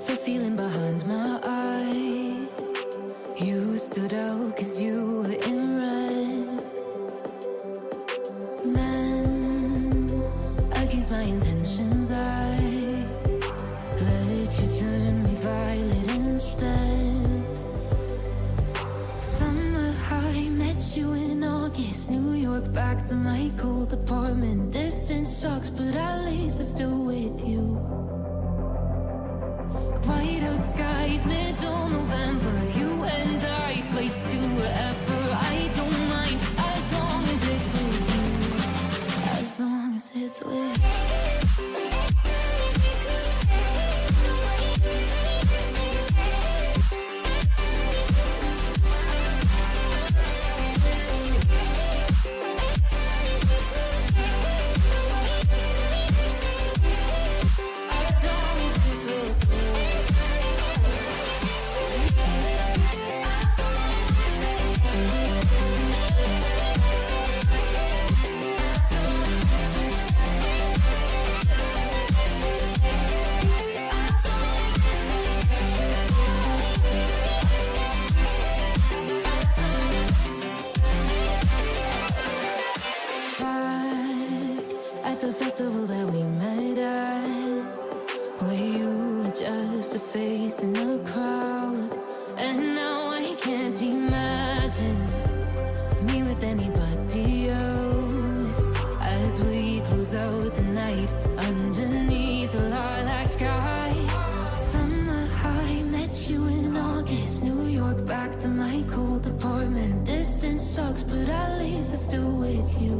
the feeling behind my eyes. You stood out 'cause you were in red. Men against my intentions, I let you turn me violet instead. Summer high, met you in August. New York, back to my cold apartment. Distance sucks, but at least I'm still with you. White out skies, middle November. You and I, flights to wherever. I don't mind, as long as it's with you. As long as it's with you. At the festival that we met at, where you were just a face in a crowd. And now I can't imagine me with anybody else. As we close out the night underneath the lilac sky. Summer high, met you in August. New York, back to my cold apartment. Distance sucks, but at least I'm still with you.